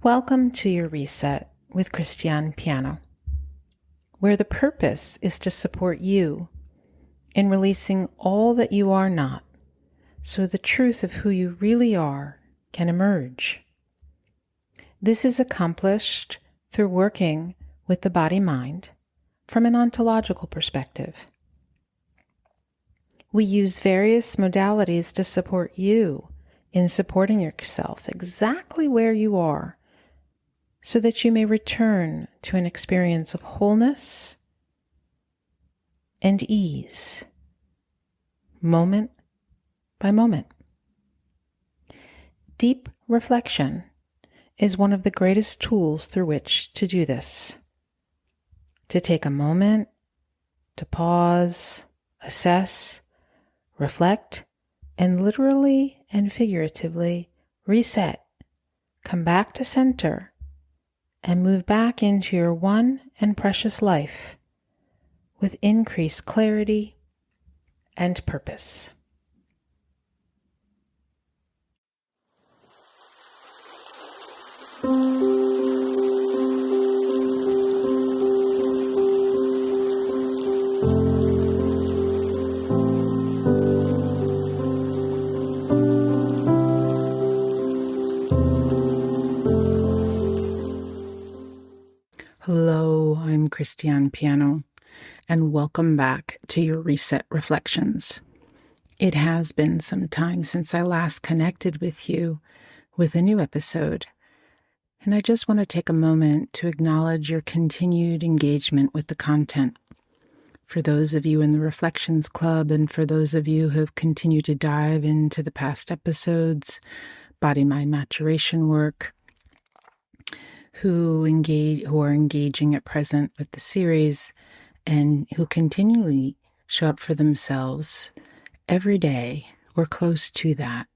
Welcome to your reset with Christiane Piano, where the purpose is to support you in releasing all that you are not, so the truth of who you really are can emerge. This is accomplished through working with the body-mind from an ontological perspective. We use various modalities to support you in supporting yourself exactly where you are, so that you may return to an experience of wholeness and ease, moment by moment. Deep reflection is one of the greatest tools through which to do this. To take a moment, to pause, assess, reflect, and literally and figuratively reset, come back to center, and move back into your one and precious life with increased clarity and purpose. Hello, I'm Christiane Piano, and welcome back to your Reset Reflections. It has been some time since I last connected with you with a new episode, and I just want to take a moment to acknowledge your continued engagement with the content. For those of you in the Reflections Club, and for those of you who have continued to dive into the past episodes, body-mind maturation work, who are engaging at present with the series, and who continually show up for themselves every day or close to that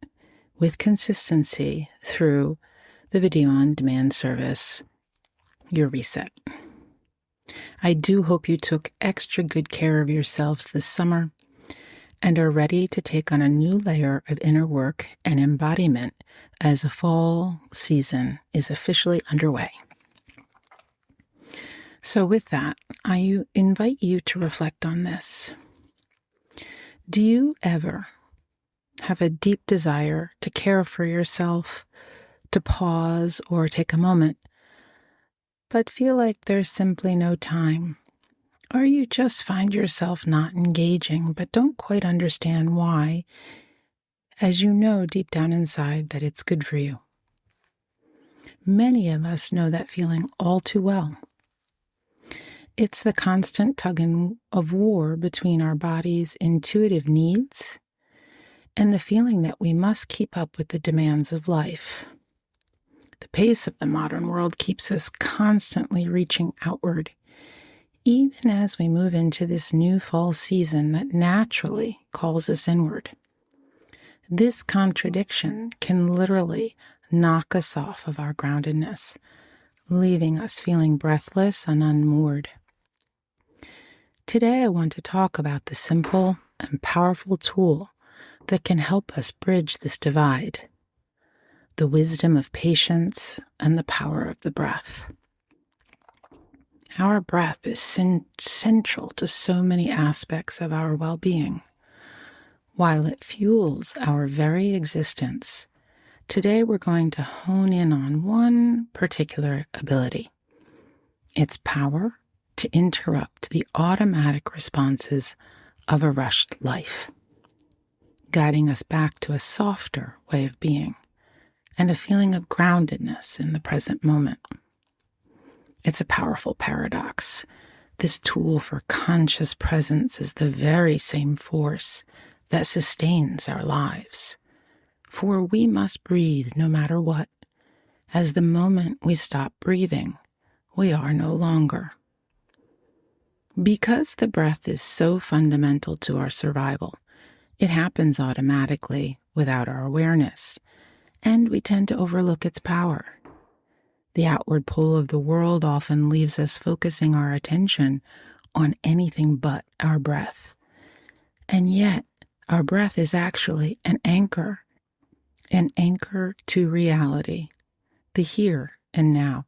with consistency through the video on demand service, Your Reset. I do hope you took extra good care of yourselves this summer and are ready to take on a new layer of inner work and embodiment as a fall season is officially underway. So with that, I invite you to reflect on this. Do you ever have a deep desire to care for yourself, to pause or take a moment, but feel like there's simply no time? Or you just find yourself not engaging, but don't quite understand why, as you know deep down inside that it's good for you. Many of us know that feeling all too well. It's the constant tugging of war between our body's intuitive needs and the feeling that we must keep up with the demands of life. The pace of the modern world keeps us constantly reaching outward, even as we move into this new fall season that naturally calls us inward. This contradiction can literally knock us off of our groundedness, leaving us feeling breathless and unmoored. Today I want to talk about the simple and powerful tool that can help us bridge this divide, the wisdom of patience and the power of the breath. Our breath is central to so many aspects of our well-being. While it fuels our very existence, today we're going to hone in on one particular ability: its power to interrupt the automatic responses of a rushed life, guiding us back to a softer way of being and a feeling of groundedness in the present moment. It's a powerful paradox. This tool for conscious presence is the very same force that sustains our lives. For we must breathe no matter what, as the moment we stop breathing, we are no longer. Because the breath is so fundamental to our survival, it happens automatically without our awareness, and we tend to overlook its power. The outward pull of the world often leaves us focusing our attention on anything but our breath. And yet, our breath is actually an anchor to reality, the here and now.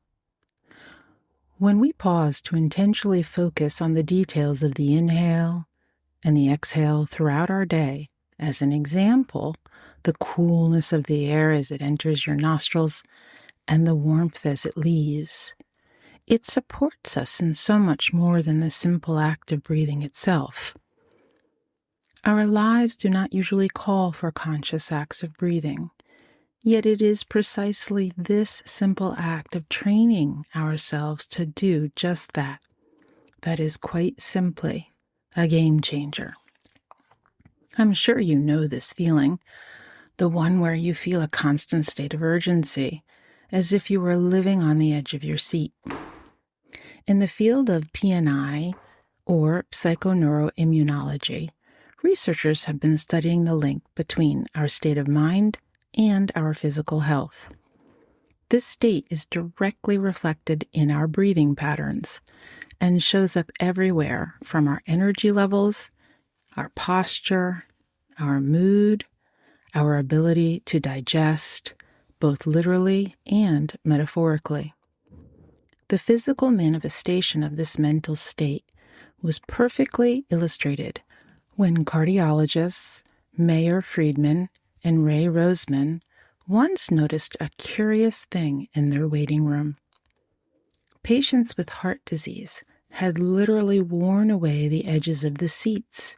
When we pause to intentionally focus on the details of the inhale and the exhale throughout our day, as an example, the coolness of the air as it enters your nostrils and the warmth as it leaves, it supports us in so much more than the simple act of breathing itself. Our lives do not usually call for conscious acts of breathing, yet it is precisely this simple act of training ourselves to do just that is quite simply a game changer. I'm sure you know this feeling, the one where you feel a constant state of urgency, as if you were living on the edge of your seat. In the field of PNI, or psychoneuroimmunology, researchers have been studying the link between our state of mind and our physical health. This state is directly reflected in our breathing patterns and shows up everywhere from our energy levels, our posture, our mood, our ability to digest, both literally and metaphorically. The physical manifestation of this mental state was perfectly illustrated when cardiologists Mayer Friedman and Ray Roseman once noticed a curious thing in their waiting room. Patients with heart disease had literally worn away the edges of the seats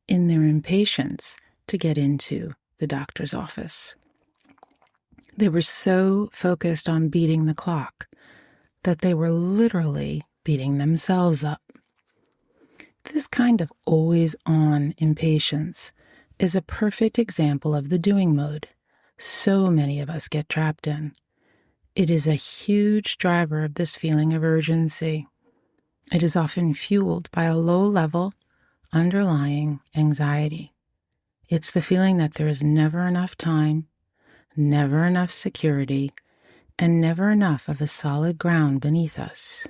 in their impatience to get into the doctor's office. They were so focused on beating the clock that they were literally beating themselves up. This kind of always-on impatience is a perfect example of the doing mode so many of us get trapped in. It is a huge driver of this feeling of urgency. It is often fueled by a low-level, underlying anxiety. It's the feeling that there is never enough time, never enough security, and never enough of a solid ground beneath us.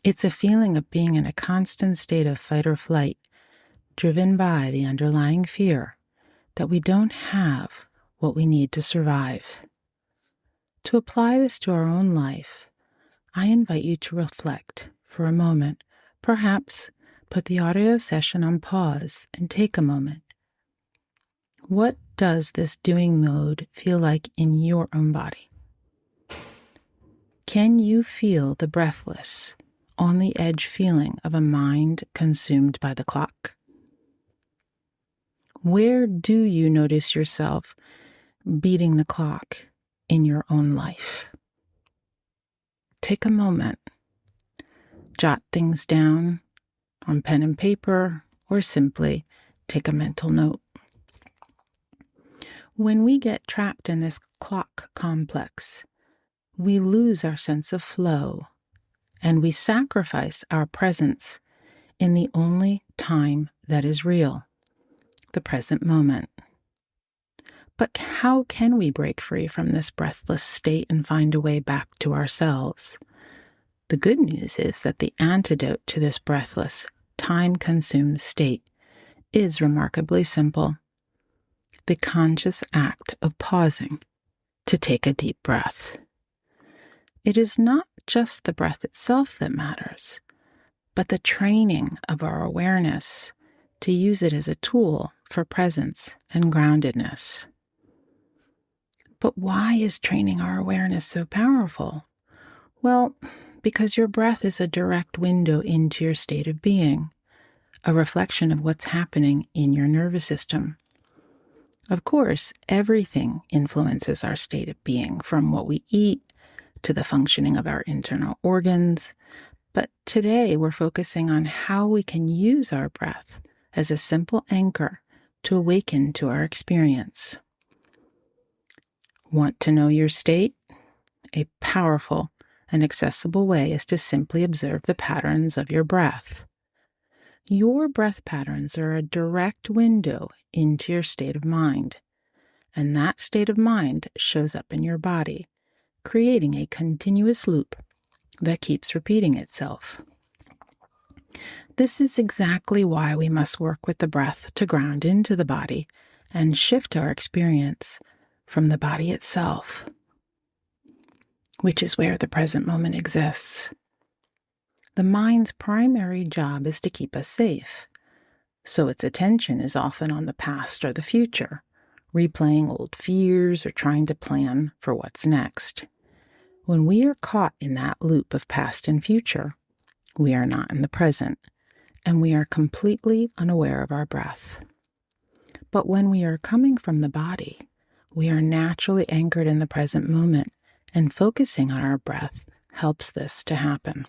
It's a feeling of being in a constant state of fight or flight, driven by the underlying fear that we don't have what we need to survive. To apply this to our own life, I invite you to reflect for a moment, perhaps put the audio session on pause and take a moment. What does this doing mode feel like in your own body? Can you feel the breathless, on the edge feeling of a mind consumed by the clock? Where do you notice yourself beating the clock in your own life? Take a moment. Jot things down on pen and paper, or simply take a mental note. When we get trapped in this clock complex, we lose our sense of flow, and we sacrifice our presence in the only time that is real, the present moment. But how can we break free from this breathless state and find a way back to ourselves? The good news is that the antidote to this breathless, time-consumed state is remarkably simple. The conscious act of pausing to take a deep breath. It is not just the breath itself that matters, but the training of our awareness to use it as a tool for presence and groundedness. But why is training our awareness so powerful? Well, because your breath is a direct window into your state of being, a reflection of what's happening in your nervous system. Of course, everything influences our state of being, from what we eat to the functioning of our internal organs. But today we're focusing on how we can use our breath as a simple anchor to awaken to our experience. Want to know your state? A powerful and accessible way is to simply observe the patterns of your breath. Your breath patterns are a direct window into your state of mind, and that state of mind shows up in your body, creating a continuous loop that keeps repeating itself. This is exactly why we must work with the breath to ground into the body and shift our experience from the body itself. which is where the present moment exists. The mind's primary job is to keep us safe, so its attention is often on the past or the future, replaying old fears or trying to plan for what's next. When we are caught in that loop of past and future, we are not in the present, and we are completely unaware of our breath. But when we are coming from the body, we are naturally anchored in the present moment, and focusing on our breath helps this to happen.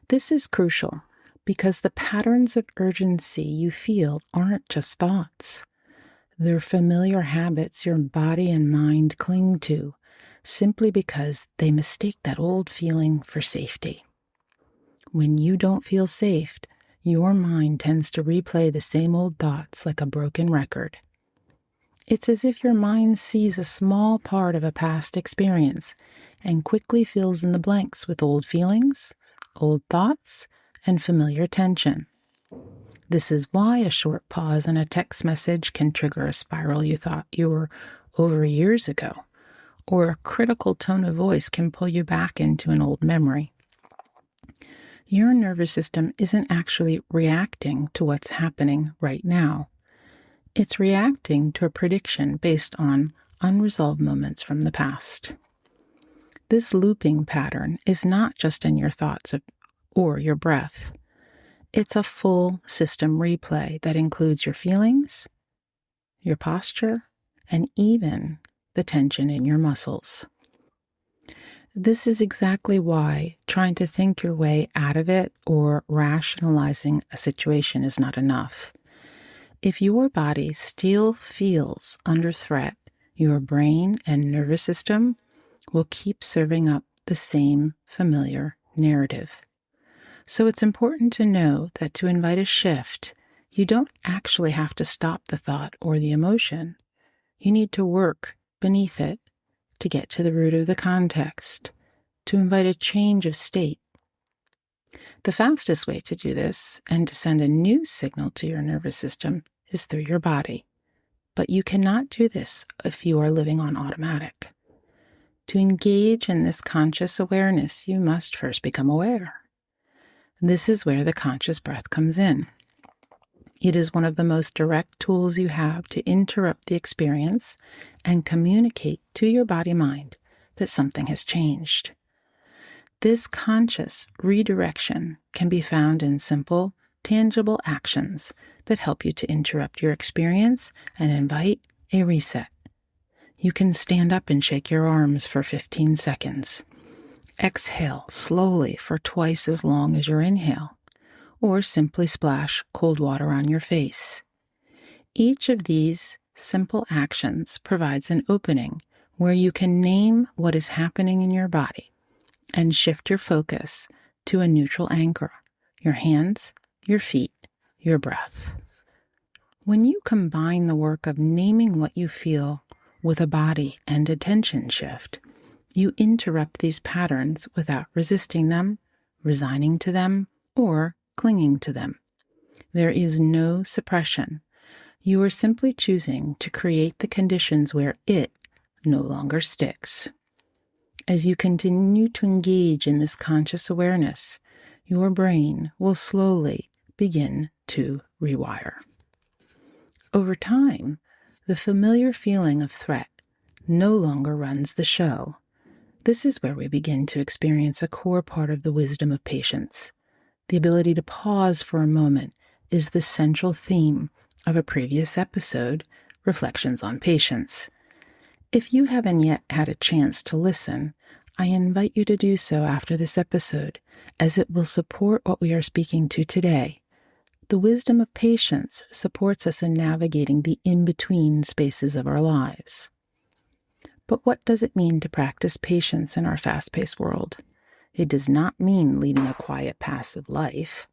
This is crucial because the patterns of urgency you feel aren't just thoughts. They're familiar habits your body and mind cling to simply because they mistake that old feeling for safety. When you don't feel safe, your mind tends to replay the same old thoughts like a broken record. It's as if your mind sees a small part of a past experience and quickly fills in the blanks with old feelings, old thoughts, and familiar tension. This is why a short pause in a text message can trigger a spiral you thought you were over years ago, or a critical tone of voice can pull you back into an old memory. Your nervous system isn't actually reacting to what's happening right now. It's reacting to a prediction based on unresolved moments from the past. This looping pattern is not just in your thoughts or your breath. It's a full system replay that includes your feelings, your posture, and even the tension in your muscles. This is exactly why trying to think your way out of it or rationalizing a situation is not enough. If your body still feels under threat, your brain and nervous system will keep serving up the same familiar narrative. So it's important to know that to invite a shift, you don't actually have to stop the thought or the emotion. You need to work beneath it to get to the root of the context, to invite a change of state. The fastest way to do this and to send a new signal to your nervous system is through your body. But you cannot do this if you are living on automatic. To engage in this conscious awareness, you must first become aware. This is where the conscious breath comes in. It is one of the most direct tools you have to interrupt the experience and communicate to your body-mind that something has changed. This conscious redirection can be found in simple, tangible actions that help you to interrupt your experience and invite a reset. You can stand up and shake your arms for 15 seconds. Exhale slowly for twice as long as your inhale, or simply splash cold water on your face. Each of these simple actions provides an opening where you can name what is happening in your body and shift your focus to a neutral anchor, your hands, your feet, your breath. When you combine the work of naming what you feel with a body and attention shift, you interrupt these patterns without resisting them, resigning to them, or clinging to them. There is no suppression. You are simply choosing to create the conditions where it no longer sticks. As you continue to engage in this conscious awareness, your brain will slowly begin to rewire. Over time, the familiar feeling of threat no longer runs the show. This is where we begin to experience a core part of the wisdom of patience. The ability to pause for a moment is the central theme of a previous episode, Reflections on Patience. If you haven't yet had a chance to listen, I invite you to do so after this episode, as it will support what we are speaking to today. The wisdom of patience supports us in navigating the in-between spaces of our lives. But what does it mean to practice patience in our fast-paced world? It does not mean leading a quiet, passive life.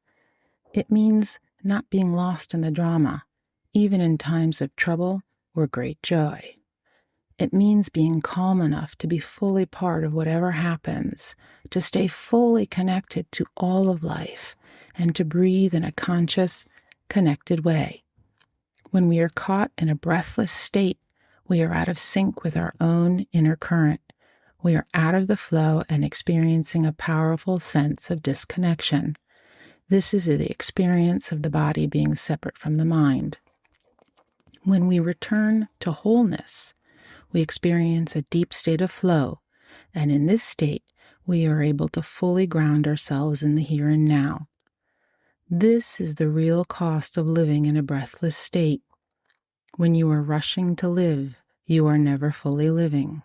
It means not being lost in the drama, even in times of trouble or great joy. It means being calm enough to be fully part of whatever happens, to stay fully connected to all of life, and to breathe in a conscious, connected way. When we are caught in a breathless state, we are out of sync with our own inner current. we are out of the flow and experiencing a powerful sense of disconnection. This is the experience of the body being separate from the mind. When we return to wholeness, we experience a deep state of flow, and in this state, we are able to fully ground ourselves in the here and now. This is the real cost of living in a breathless state. When you are rushing to live, you are never fully living.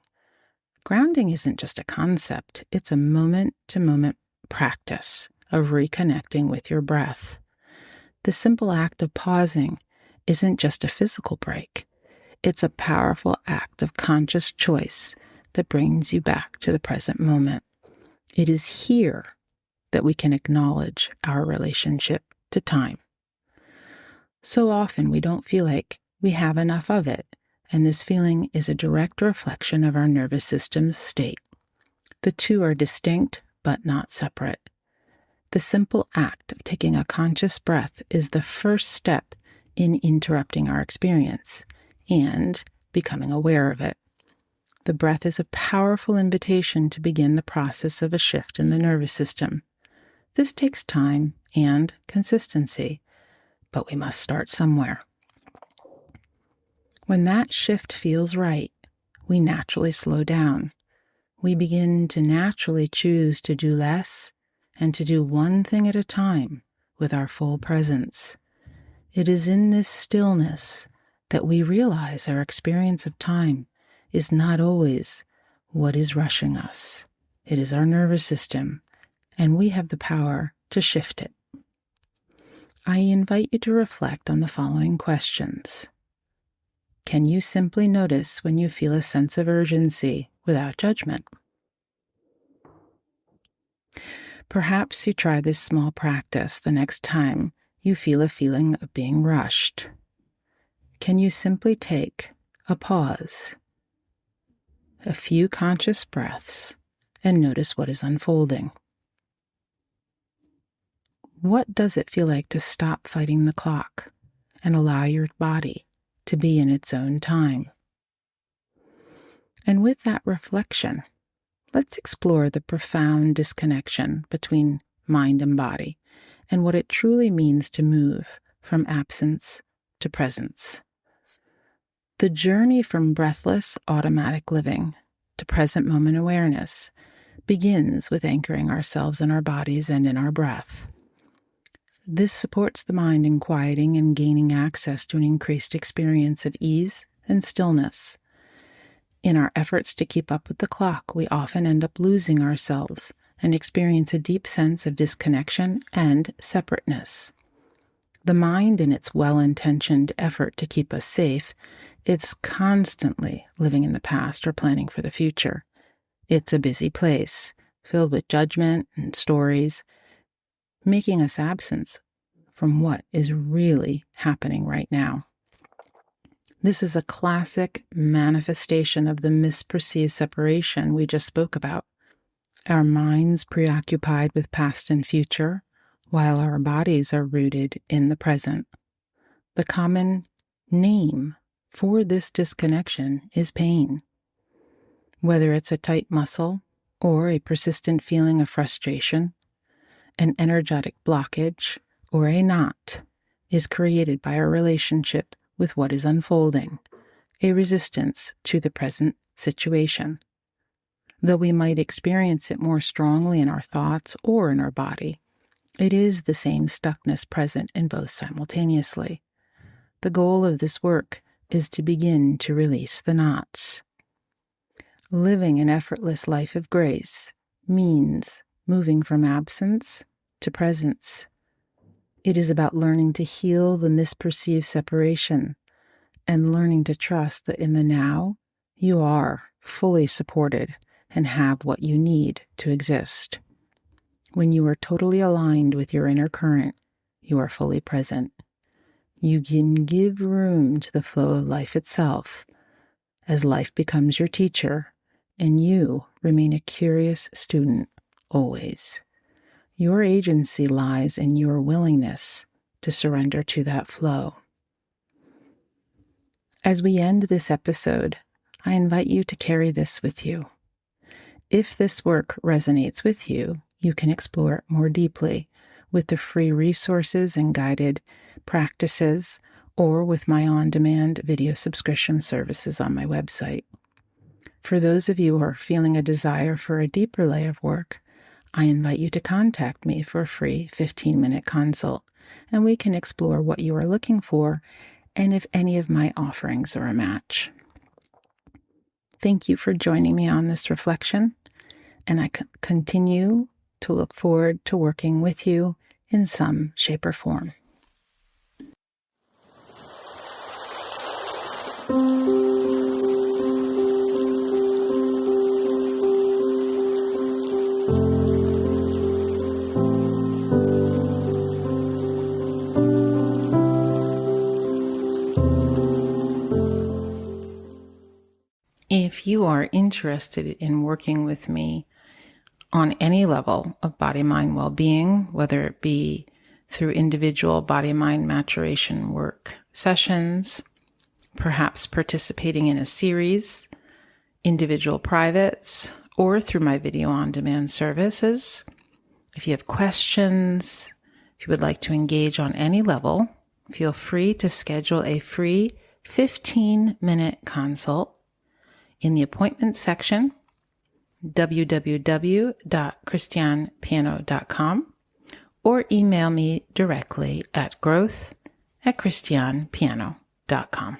Grounding isn't just a concept, it's a moment-to-moment practice of reconnecting with your breath. The simple act of pausing isn't just a physical break. It's a powerful act of conscious choice that brings you back to the present moment. It is here that we can acknowledge our relationship to time. So often we don't feel like we have enough of it, and this feeling is a direct reflection of our nervous system's state. The two are distinct but not separate. The simple act of taking a conscious breath is the first step in interrupting our experience and becoming aware of it. The breath is a powerful invitation to begin the process of a shift in the nervous system. This takes time and consistency, but we must start somewhere. When that shift feels right, we naturally slow down. We begin to naturally choose to do less and to do one thing at a time with our full presence. It is in this stillness that we realize our experience of time is not always what is rushing us. It is our nervous system, and we have the power to shift it. I invite you to reflect on the following questions. Can you simply notice when you feel a sense of urgency without judgment? Perhaps you try this small practice the next time you feel a feeling of being rushed. Can you simply take a pause, a few conscious breaths, and notice what is unfolding? What does it feel like to stop fighting the clock and allow your body to be in its own time? And with that reflection, let's explore the profound disconnection between mind and body and what it truly means to move from absence to presence. The journey from breathless, automatic living to present moment awareness begins with anchoring ourselves in our bodies and in our breath. This supports the mind in quieting and gaining access to an increased experience of ease and stillness. In our efforts to keep up with the clock, we often end up losing ourselves and experience a deep sense of disconnection and separateness. The mind, in its well-intentioned effort to keep us safe, it's constantly living in the past or planning for the future. It's a busy place, filled with judgment and stories, making us absent from what is really happening right now. This is a classic manifestation of the misperceived separation we just spoke about. Our minds preoccupied with past and future, while our bodies are rooted in the present. The common name for this disconnection is pain. Whether it's a tight muscle or a persistent feeling of frustration, an energetic blockage, or a knot is created by our relationship with what is unfolding, a resistance to the present situation. Though we might experience it more strongly in our thoughts or in our body, it is the same stuckness present in both simultaneously. The goal of this work is to begin to release the knots. Living an effortless life of grace means moving from absence to presence. It is about learning to heal the misperceived separation and learning to trust that in the now, you are fully supported and have what you need to exist. When you are totally aligned with your inner current, you are fully present. You can give room to the flow of life itself as life becomes your teacher and you remain a curious student always. Your agency lies in your willingness to surrender to that flow. As we end this episode, I invite you to carry this with you. If this work resonates with you, you can explore it more deeply with the free resources and guided practices, or with my on-demand video subscription services on my website. For those of you who are feeling a desire for a deeper layer of work, I invite you to contact me for a free 15-minute consult, and we can explore what you are looking for and if any of my offerings are a match. Thank you for joining me on this reflection, and I continue to look forward to working with you in some shape or form. If you are interested in working with me on any level of body-mind well-being, whether it be through individual body-mind maturation work sessions, perhaps participating in a series, individual privates, or through my video on-demand services, if you have questions, if you would like to engage on any level, feel free to schedule a free 15-minute consult in the appointment section, www.christianepiano.com, or email me directly at growth@christianepiano.com.